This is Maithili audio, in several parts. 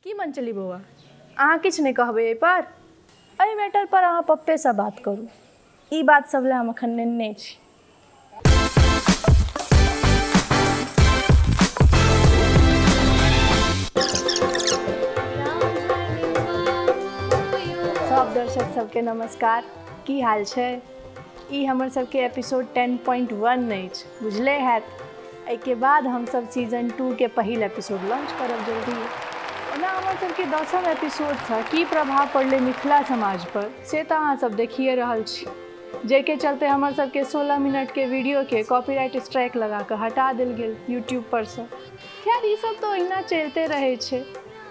की मन चली बौआ अहाँ किछु नहीं कहबै एहिपर एहि मैटर पर अहाँ पप्पे से बात करू। ई बात सब ले हम अखन नेने छी। सब दर्शक सबके नमस्कार। की हाल छै? ई हमर सबके एपिसोड 10.1 अछि, बुझले हैत। एहिके बाद हम सब सीजन 2 के पहिल एपिसोड लॉन्च करब जल्दी। ओना हमर सबके 10म एपिसोड से की प्रभाव पड़लै मिथिला समाज पर से तऽ अहाँ सब देखिए रहल छी, जाहिके चलते हमर सबके 16 मिनट के वीडियो के कॉपीराइट स्ट्राइक लगा कऽ हटा देल गेल यूट्यूब पर से। खैर ई सब तो ओहिना चलते रहै छै,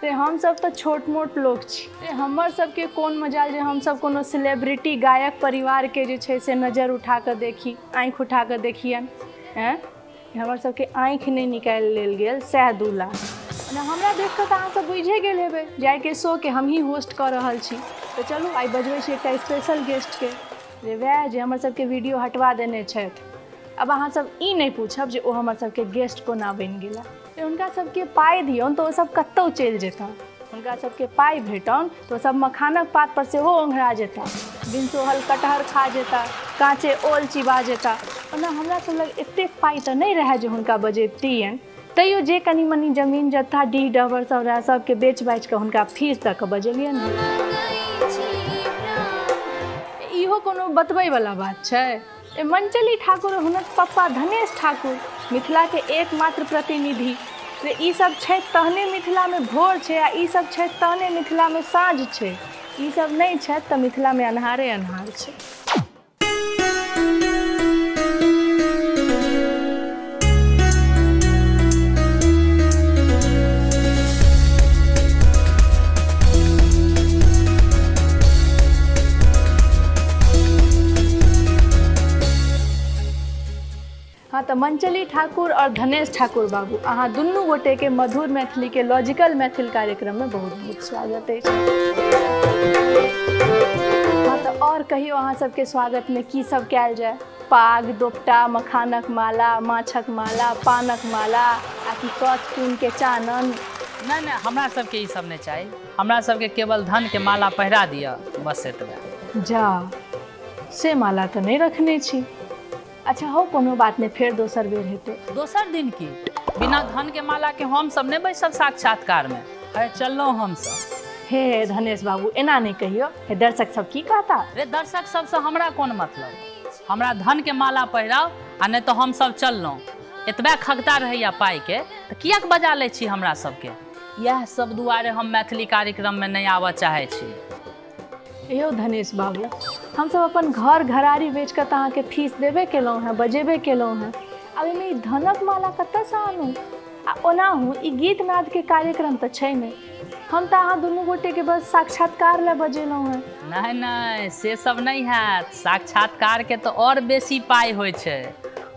ते हम सब तो छोट मोट लोग छी, ते हमर सबके कोन मजाल जे हम सब कोनो सेलिब्रिटी गायक परिवार के जे छै से नजर उठा कऽ देखी, आँखि उठा कऽ देखियन। हैं हमर सबके आँखि नहीं निकालि लेल गेल, सएह 2 लाख। ओना हमरा देख कऽ तऽ अहाँ सब बुझे गेल हेबै जायके शो के हम ही होस्ट कऽ रहल छी। तऽ चलू आइ बजबै छी एकटा स्पेशल गेस्ट के, जे वएह जे हमर सबके वीडियो हटवा देने छथि। अब अहाँ सब ई नहीं पूछब जे ओ हमर सबके गेस्ट कोना बनि गेला। तऽ हुनका सबके पाइ दियौन तऽ ओ सब कतौ चलि जेता, हुनका सबके पाइ भेटौन तऽ ओ सब मखानक पात पर सेहो ओंघरा जेता, बिन सोहल कटहर खा जेता, काँचे ओल चिबा जेता। ओना हमरा सब लग एतेक पाइ तऽ नहीं रहै जे हुनका बजेतियनि, तैयो जे कनी मनी जमीन जत्था डीह डबर सब रहै सबके बेच बाच कऽ हुनका फीस दऽ कऽ बजेलियनि। इहो कोनो बतबै वाला बात छै? मंचली ठाकुर और हुनक पप्पा धनेश ठाकुर मिथिला के एकमात्र प्रतिनिधि। ई सब छै तहने मिथिला में भोर छै, आ ई सब छै तहने मिथिला में साँझ छै। ई सब नहीं छै तऽ मिथिला में अन्हारे अन्हार छै। हाँ तो मंचली ठाकुर और धनेश ठाकुर बाबू अहाँ दुनू गोटे के मधुर मैथिली के लॉजिकल मैथिल कार्यक्रम में बहुत बहुत स्वागत है। हाँ तो और कहियो अहाँ सबके स्वागत में की सब कयल जाय? पाग दोपटा, मखानक माला, माछक माला, पानक माला, आ कि कथ खून के चानन? नहीं नहीं हमरा सबके ई सब नहीं चाहिए। हमरा सबके केवल धन के माला पहिरा दिया बस एतबे। जा से माला तो नहीं रखने छी। अच्छा हो कोनो बात नहीं, फेर दोसर बेर हेतै। दोसर दिन की बिना धन के माला के हम सब नहीं बैसब साक्षात्कार में। अरे चललो हम सब। हे धनेश बाबू एना नहीं कहियो, हे दर्शक सब की कहता? रे दर्शक सब से हमरा कोन मतलब? हमरा धन के माला पहिराओ आ नहीं तो हम सब चललो। एतबे खगता रहैया पाई के तो किया बजा ले छी हमरा सबके? यह सब दुआरे हम मैथिली कार्यक्रम में नहीं आवा चाहे छी। यो धनेश बाबू हम सब अपन घर घरारी बेच कर अहाँ के फीस देबे केलहुँ हैं, बजेबे केलहुँ हैं। अब एहिमे धनक माला कतऽ से आनू? आ ओनाहू ई गीत नाद के कार्यक्रम तो छै नहीं, हम तो अहाँ दुनू गोटे के बस साक्षात्कार ले बजेलहुँ हैं। नहीं नहीं से सब नहीं हैत, साक्षात्कार के तो और बेसी पाई होय छै।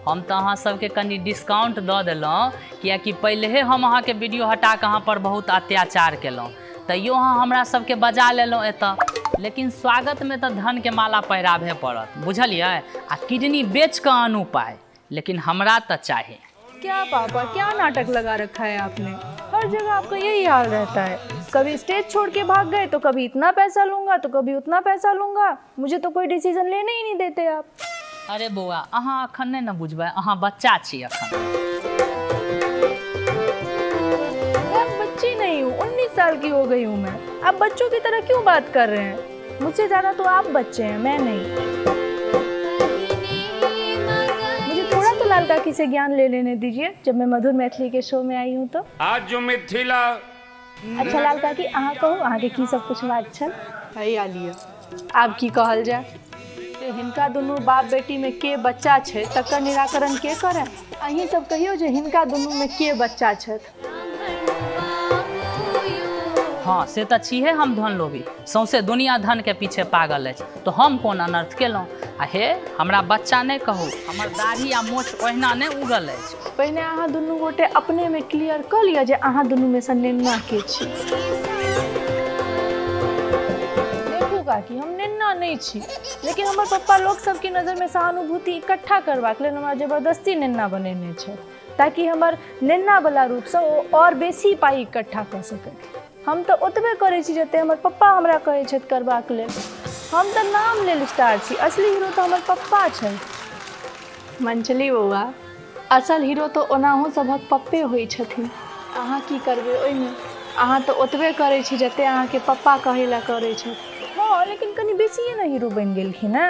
हम तो अहाँ सबके कनी डिस्काउंट दऽ देलहुँ, कियाकि पहले हम अहाँ के वीडियो हटा के अहाँ पर बहुत अत्याचार केलहुँ, तैयो अहाँ हमरा सबके बजा लेलहुँ एतऽ। लेकिन स्वागत में तो धन के माला पहिराबे पड़त, बुझलिए? आ किडनी बेच कर आनू पाए, लेकिन हमरा तो चाहिए। क्या पापा क्या नाटक लगा रखा है आपने? हर जगह आपका यही हाल रहता है, कभी स्टेज छोड़ के भाग गए तो कभी इतना पैसा लूंगा तो कभी उतना पैसा लूंगा, मुझे तो कोई डिसीजन लेने ही नहीं देते आप। अरे बौआ अहाँ अखन नहीं न बुझबै, अहाँ बच्चा छी अखन। मैं बच्ची नहीं हूँ, 19 साल की हो गई हूँ मैं। आप बच्चों की तरह क्यों बात कर रहे हैं? मुझसे ज़्यादा तो आप बच्चे हैं, मैं नहीं। मुझे थोड़ा तो लाल काकी से ज्ञान ले लेने दीजिए जब मैं मधुर मैथिली के शो में आई हूँ तो। आज जो मिथिला अच्छा लाल काकी अहाँ कहू अहाँ के की सब कुछ बात छल? लिया आब की कहल जाय? हिनका दुनू बाप बेटी में के बच्चा छै तकर निराकरण के करे? अहीं सब कहियो जे हिनका दुनू में के बच्चा छथि? हाँ से तो छिहे हम धन लोभी, सौंसे दुनिया धन के पीछे पागल है, तो हम कौन अनर्थ केलहुँ? आ हे हमरा बच्चा नहीं कहू, हमर दाढ़ी आ मोछ ओहिना नहीं उगल है। पहिने अहाँ दुनू गोटे अपने में क्लियर कर लिया जे अहाँ दुनू में से नेन्ना के छी। देखू काकी हम नेन्ना नहीं छी, लेकिन हमर पप्पा लोग सबकी नजर में सहानुभूति इकट्ठा करबाक लेल हमरा जबरदस्ती नेन्ना बनेने छै, ताकि हमर नेन्ना वाला रूप से ओ और बेसी पाई इकट्ठा कर सके। हम तऽ ओतबे करै छी जते हमर पप्पा हमरा कहै छथि करबाक लेल। हम तऽ नाम लेल स्टार छी, असली हीरो तऽ हमर पप्पा छै। मंचली बौआ, असल हीरो तऽ ओनाहु सभक पप्पे होइ छथिन। अहाँ की करबै ओहिमे, अहाँ तऽ ओतबे करै छी जते अहाँके पप्पा कहै लए करै छथि। हाँ, लेकिन कनि बेसिए ने हीरो बनि गेलखिन ने।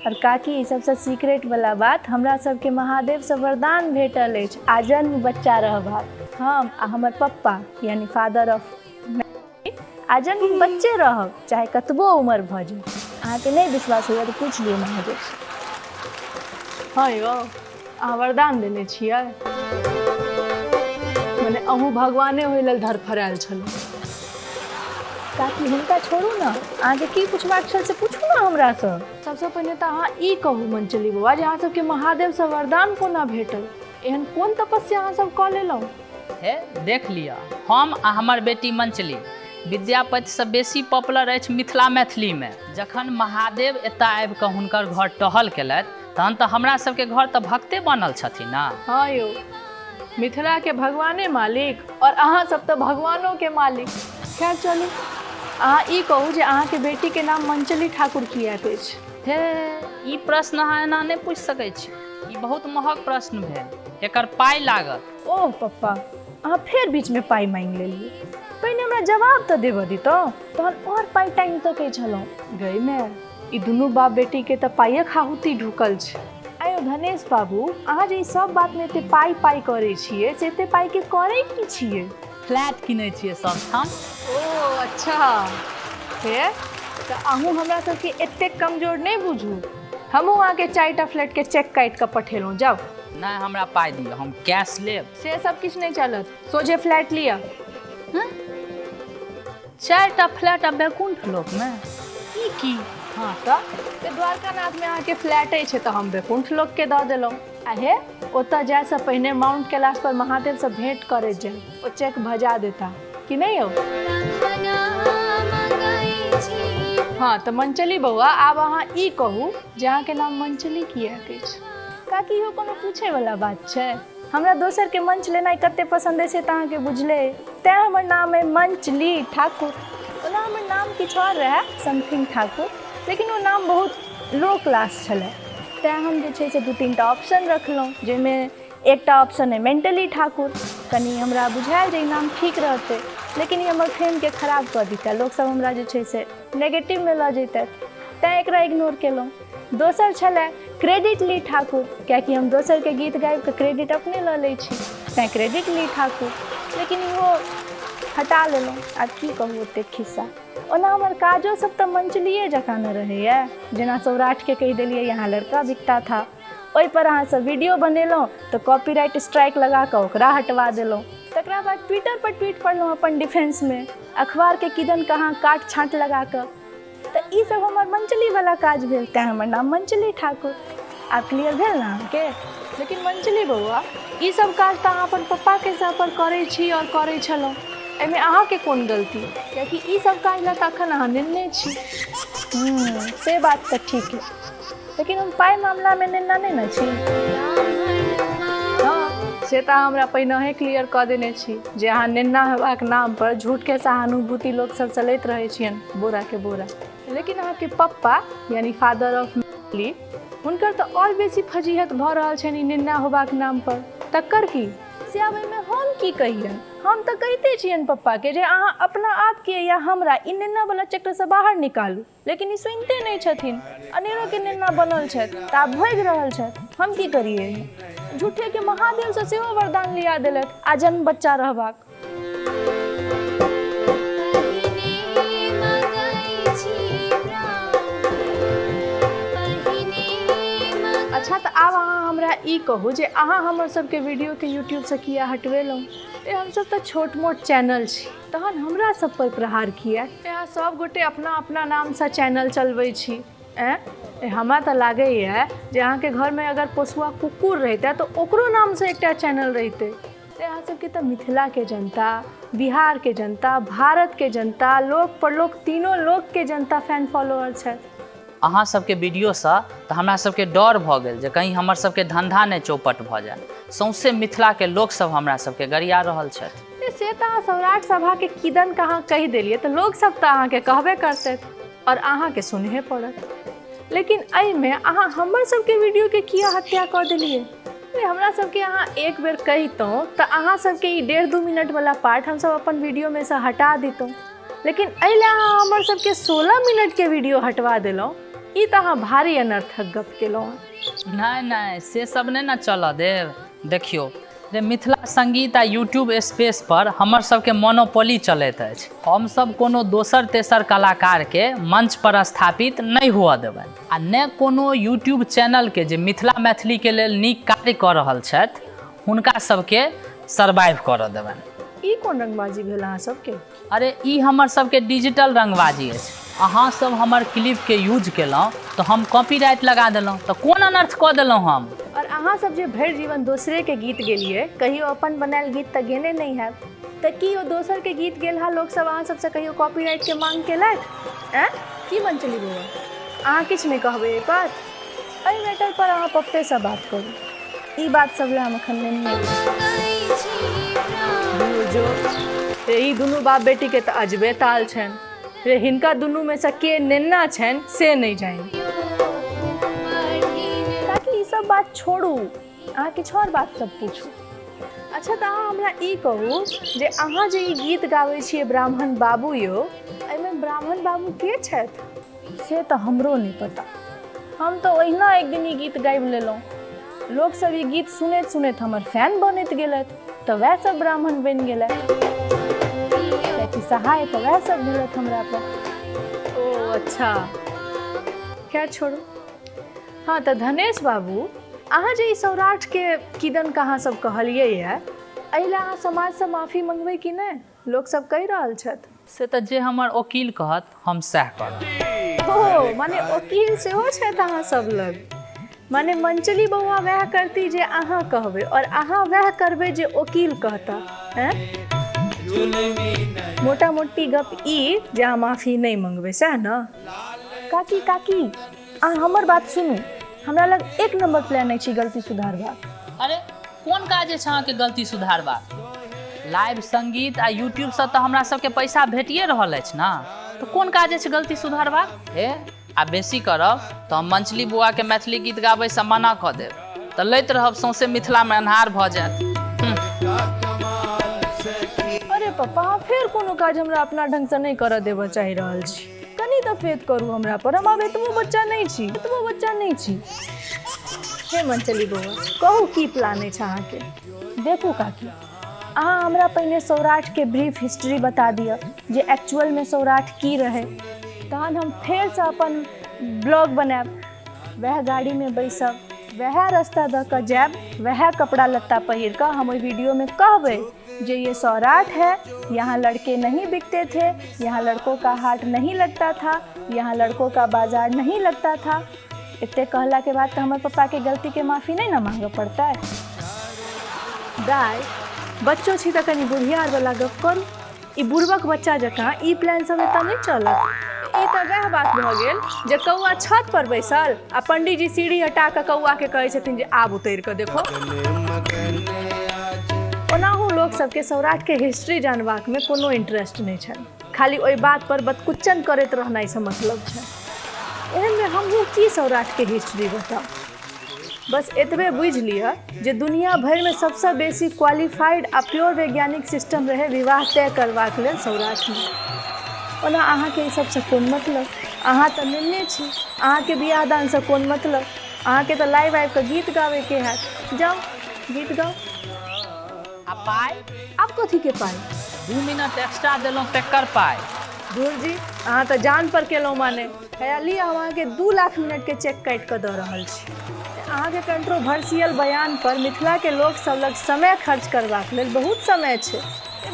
और काकी, सबसे सीक्रेट वाला बात, हमरा सबके महादेव से वरदान भेटल अछि आजन्म बच्चा रहबाक। हम आ हमर पप्पा यानी फादर ऑफ आजन्म बच्चे रहब, चाहे कतबो उम्र भऽ जाय। अहाँके नहीं विश्वास होइए तऽ पूछ लियौ महादेव से। हाँ यौ, अहाँ वरदान देने छियै? मने अहूँ भगवाने होय लेल धरफरायल छलहुँ। काकी हुनका छोड़ू ने, अहाँके की पुछबाक छल से पूछू ने हमरासँ। सबसँ पहिने तऽ अहाँ ई कहू मंचली बौआ जे अहाँ सबके महादेवसँ वरदान कोना भेटल? एहन कोन तपस्या अहाँ सब कऽ लेलहुँ? हे देख लिअ, हम आ हमर बेटी मंचली विद्यापतिसँ बेसी पॉपुलर अछि मिथिला मैथिलीमे। जखन महादेव एतऽ आबि कऽ हुनकर घर टहल केलथि तहन तऽ हमरा सबके घर तऽ भक्ते बनल छथिन ने। हाँ यौ, मिथिलाके भगवाने मालिक और अहाँ सब तऽ भगवानों के मालिक। खैर चलू, अहाँ ई कहू जे अहाँके बेटीके नाम मंचली ठाकुर किएक अछि? हे ई प्रश्न अहाँ एना नहि पूछि सकै छी, ई बहुत महग प्रश्न भेल, एकर पाइ लागत। ओह पप्पा, अहाँ फेर बीचमे पाइ मांगि लेलियै। पहिने हमरा जवाब तऽ देबऽ दितहुँ, तहन और पाइ टांगि सकै छलहुँ। गई माय, ई दुनू बाप बेटीके तऽ पाइक आहुति ढुकल छै। आयो धनेश बाबू, अहाँ जे ई सब बातमे एते पाइ पाइ करै छियै से एते पाइके करै की छियै? फ्लैट किनै छियै सब ठाम। ओ अच्छा, हे तऽ अहूँ हमरा सबके एतेक कमजोर नहि बुझू। हमहूँ अहाँके 4टा फ्लैटके चेक काटि कऽ पठेलहुँ, जाउ। नहीं, हमरा पाइ दिअ, हम कैश लेब। से सब किछु नहि चलत, सोझे फ्लैट लिअ। 4टा फ्लैट आ बैकुंठ लोकमे ई की? हाँ तऽ द्वारकानाथमे अहाँके फ्लैट छै तऽ हम बैकुंठ लोकके दऽ देलहुँ। आहे ओतऽ जायसँ पहिने माउंट कैलाश पर महादेवसँ भेंट करे जाए, ओ चेक भजा देता कि नहीं यौ? हाँ तऽ मंचली बौआ, आब अहाँ ई कहू जे अहाँके नाम मंचली किएक अछि? काकी इहो कोनो पूछैवला बात छै? हमरा दोसरके मंच लेनाइ कते पसन्द है से तऽ अहाँके बुझले, तेँ हमर नाम है मंचली ठाकुर। ओना हमर नाम किछु और रहै, समथिंग ठाकुर, लेकिन वो नाम बहुत लो क्लास छलै, तेँ हम जे छै से 2-3टा ऑप्शन रखलहुँ, जाहिमे एकटा ऑप्शन है मेंटली ठाकुर। कनि हमरा बुझायल जे ई नाम ठीक रहतै, लेकिन ई हमर फेमके खराब कऽ दितै, लोकसभ हमरा जे छै से नेगेटिवमे लऽ जैतथि, तेँ एकरा इग्नोर केलहुँ। दोसर छलै क्रेडिटली ठाकुर, कियाकि हम दोसरके गीत गाबि कऽ क्रेडिट अपने लऽ लै छी, तेँ क्रेडिटली ठाकुर, लेकिन इहो हटा लेलहुँ। आब की कहू ओतेक खिस्सा। ओना हमर काजो सब तऽ मंचलिए जकाँ न रहैए, जेना सौराठके कहि देलियै यहाँ लड़का बिकता था, ओहिपर अहाँसँ वीडियो बनेलहुँ तऽ कॉपीराइट स्ट्राइक लगा कऽ ओकरा हटवा देलहुँ। तकरा बाद ट्विटर पर ट्वीट पढ़लहुँ अपन डिफेंसमे, अखबारके किदन कहाँ काट छाँट लगा कऽ, तऽ ई सब हमर मंचलीवला काज भेल, तेँ हमर नाम मंचली ठाकुर। आब क्लियर भेल ने अहाँके? लेकिन मंचली बौआ, ई सब काज तऽ अहाँ अपन पप्पाके हिसाब पर करै छी और करै छलहुँ, एहिमे अहाँके कोन गलती? कियाकि ई सब काज लए तऽ अखन अहाँ निर्णय छी। से बात तऽ ठीक है, लेकिन हम पाइ मामलामे निर्णय नहि ने छी। हाँ, से तऽ हमरा पहिनेहे क्लियर कऽ देने छी जे अहाँ निर्णय हेबाक नाम पर झूठके सहानुभूति लोक सबसँ लैत रहै छियनि बोराके बोरा। लेकिन अहाँके पप्पा यानी फादर ऑफ मैथिली, हुनकर तऽ और बेसी फजीहत भऽ रहल छनि ई निर्णय होबाक नाम पर। तकर की से आब एहिमे हम की कहियनि? हम तऽ कहिते छियनि पप्पाके जे अहाँ अपना आपके या हमरा ई निर्णयवला चक्रसँ बाहर निकालू, लेकिन ई सुनिते नहीं छथिन। अनेरोके निर्णय बनल छथि तऽ आब भोगि रहल छथि, हम की करिए? झूठेके महादेवसँ सेहो वरदान लिया देलथि आजन्म बच्चा रहबाक। अच्छा तऽ आब अहाँ हमरा ई कहू जे अहाँ हमर सबके वीडियोके यूट्यूबसँ किया हटवेलहुँ? हमसब तऽ छोट मोट चैनल छी, तहन हमरा सब पर प्रहार किया? यहाँ सब गोटे अपना अपना नामसँ चैनल चलबै छी। हमरा तऽ लागैए जे अहाँके घरमे अगर पोसुआ कुकुर रहितै तऽ ओकरो नामसँ एकटा चैनल रहितै। अहाँ सबके तऽ मिथिलाके जनता, बिहारके जनता, भारतके जनता, लोक परलोक तीनों लोकके जनता फैन फॉलोअर छथि। अहाँ सबके वीडियोसँ तऽ हमरा सबके डर भऽ गेल जे कहीं हमर सबके धंधा नहि चौपट भऽ जाए। सौंसे मिथिलाके लोकसभ हमरा सबके गरिया रहल छथि। से से तऽ अहाँ सौराठ सभा के किदन कहाँ कहि देलिए तो लोग सब तऽ अहाँ के कहबे करते और अहाँ के सुनहे पड़त। लेकिन एहिमे अहाँ हमर सबके वीडियो के किया हत्या कर देलिए? हमरा सबके अहाँ एक बेर कहितौं तऽ अहाँ सबके ई 1.5-2 मिनट वाला पार्ट हम सब अपन वीडियो में से हटा दितौं। लेकिन एहि अहाँ हमर सबके 16 मिनट के वीडियो हटवा देलौं। ई तऽ अहाँ भारी अनर्थक गप केलौं। नहीं से सब नहीं ना चल देव। देखियो जे मिथिला संगीत आ यूट्यूब स्पेस पर हमर सबके मोनोपोली चलैत अछि। हम सब कोनो दोसर तेसर कलाकार के मंच पर स्थापित नहीं हुआ देबनि आ ने कोनो यूट्यूब चैनल के जे मिथिला मैथिली के लेल नीक कार्य कऽ रहल छथि हुनका सबके सर्वाइव करऽ देबनि। ई कोन रंगबाजी भेल अहाँ सबके? अरे ई हमर सबके डिजिटल रंगबाजी अछि। अहाँ सब हमर क्लिप के यूज केलहुँ तो हम कॉपीराइट लगा देलहुँ तो कोन अनर्थ कऽ देलहुँ हम। और अहाँ सब जे भरि जीवन दोसरे के गीत गेलिए, कहियो अपन बनायल गीत तऽ गेने नहीं हैब, तऽ की ओ दोसर के गीत गेलहा लोग सब अहाँ सबसे कहियो कॉपीराइट के मांग केलथि? की मन चली बौआ, अहाँ किछु नहीं कहबै एहि पर? एहि मैटर पर अहाँ पप्पे से बात करू। ई बात सब ले हम अखन नहीं यही दुनू बाप बेटी के तऽ अजबे ताल छनि रे। हिनका दुनू में से के नेना छनि से नहीं जानी। ताकि ई सब बात छोड़ू, अहाँ किछु और बात सब पूछू। अच्छा तऽ अहाँ हमरा ई कहू जे अहाँ जे ई गीत गाबै छियै ब्राह्मण बाबू यौ, एहिमे ब्राह्मण बाबू के छथि से तऽ हमरो नहीं पता। हम तऽ ओहिना एक दिन ई गीत गाबि लेलहुँ। लोग सब ई गीत सुनैत सुनैत हमर फैन बनैत गेलथि तऽ वएह सब ब्राह्मण बनि गेलथि। सहाय तो वह सब मिलत हमरा पर। ओ अच्छा, खैर छोड़ू। हाँ तो धनेश बाबू, अहाँ जे ई सौराठ के किदन कहाँ सब कहलिए है, एहि अहाँ समाज से माफी मंगबै कि नहीं? लोग सब कहि रहल छथि। से तऽ जे हमर वकील कहत हम सएह करब। ओ माने वकील सेहो छथि अहाँ सब लग? माने मंचली बौआ वह करती जे अहाँ कहबै और अहाँ वह करबै जे वकील कहता हैं? मोटा मोटी गप ई जे अहाँ माफी नहीं मंगबै सएह न? काकी काकी अहाँ हमर बात सुनू। हमरा लग 1 नंबर प्लान अछि गलती सुधारबाक। अरे कोन काज अछि अहाँके गलती सुधारबाक? लाइव संगीत आ यूट्यूब से तऽ हमरा सबके पैसा भेटिए रहल अछि ना, तो कोन काज अछि गलती सुधारबाक? हे आ बेसी करब तऽ हम मंचली बौआ के मैथिली गीत गाबै से मना कऽ देब तऽ लैत रहब सौंसे मिथिला में अन्हार भऽ जायत। अरे पप्पा फिर कोनो काज हमरा अपना ढंग से नहीं करऽ देबऽ चाहि रहल छी। कनी तऽ फेथ करू हमरा पर। हम आब एतबो बच्चा नहीं छी। हे मंचली बौआ कहू की प्लान अछि अहाँके? देखू काकी, अहाँ हमरा पहिने सौराठ के ब्रीफ हिस्ट्री बता दिअ जे एक्चुअल में सौराठ की रहे, तहन हम फेर से अपन ब्लॉग बनायब। वह गाड़ी में बैसब, वह रास्ता दऽ कऽ जायब, वह कपड़ा लत्ता पहिर कर हम ओहि वीडियो में कहबै जे ये सौराठ है, यहाँ लड़के नहीं बिकते थे, यहाँ लड़कों का हाट नहीं लगता था, यहाँ लड़कों का बाजार नहीं लगता था। इतने कहला के बाद तो हमारे पापा के गलती के माफ़ी नहीं ना मांगऽ पड़ता है। दाय बच्चों छी तऽ कनी बुढ़ियार वाला गप करू। ई बुढ़बक बच्चा जकाँ ई प्लान सब एतऽ नहीं चलत। ई तऽ वह बात भऽ गेल जे कौआ छत पर बैसल आ पंडित जी सीढ़ी हटा कऽ कौआ के कहै छथिन जे आब उतरि कऽ देखो। ओनाहू लोग सबके सौराठ के हिस्ट्री जानबाक में कोनो इंटरेस्ट नहीं छनि, खाली ओहि बात पर बदकुच्चन करैत रहनाइ से मतलब छै। एहन में हमहूँ की सौराठ के हिस्ट्री बताउ? बस एतबे बुझि लिअ जे दुनिया भरि में सबसे बेसी क्वालिफाइड आ प्योर वैज्ञानिक सिस्टम रहे विवाह तय करबाक लेल सौराठ में। ओना अहाँके ई सबसे कोन मतलब? अहाँ तऽ नेने छी, अहाँके बियाह दान से कोन मतलब? अहाँके तऽ लाइव आबि कऽ गीत गाबै के हैत। जाउ गीत गाउ। आ पाइ? आब कथी के पाइ? 2 मिनट एक्स्ट्रा देलहुँ तेकर पाइ। धुर जी, अहाँ तऽ जान पर केलहुँ माने। लिअ हम अहाँके 2 लाख मिनट के चेक काटि कऽ दऽ रहल छी। अहाँके कंट्रोवर्शियल बयान पर मिथिला के लोग सब लग समय खर्च करबाक लेल बहुत समय छै।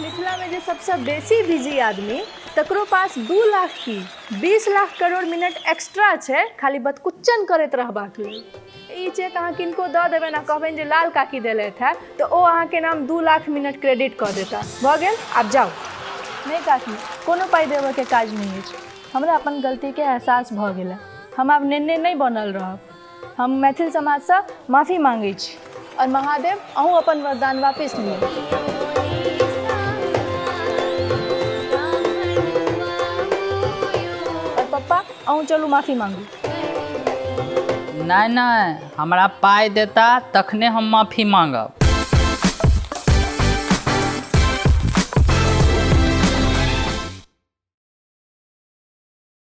मिथिला में जे सबसे बेसी बिजी आदमी तकरो पास 2 लाख की 20 लाख करोड़ मिनट एक्स्ट्रा छै खाली बदकुच्चन करैत रहबाक लेल। ई चेक अहाँ किनको दऽ देबनि आ कहबनि जे लाल काकी देलथि है तऽ ओ अहाँके नाम 2 लाख मिनट क्रेडिट कऽ देता। भऽ गेल, आब जाउ। नहीं काकी, कोनो पाइ देबऽके काज नहीं अछि। हमरा अपन गलती के एहसास भऽ गेल। हम आब नेने नहीं बनल रहब। हम मैथिल समाज से माफी मांगै छी और महादेव अहूँ अपन वरदान वापस लिअ। अहूँ चलू माफ़ी मांगू। नहीं नहीं, हमरा पाई देता तखने हम माफी मांगब।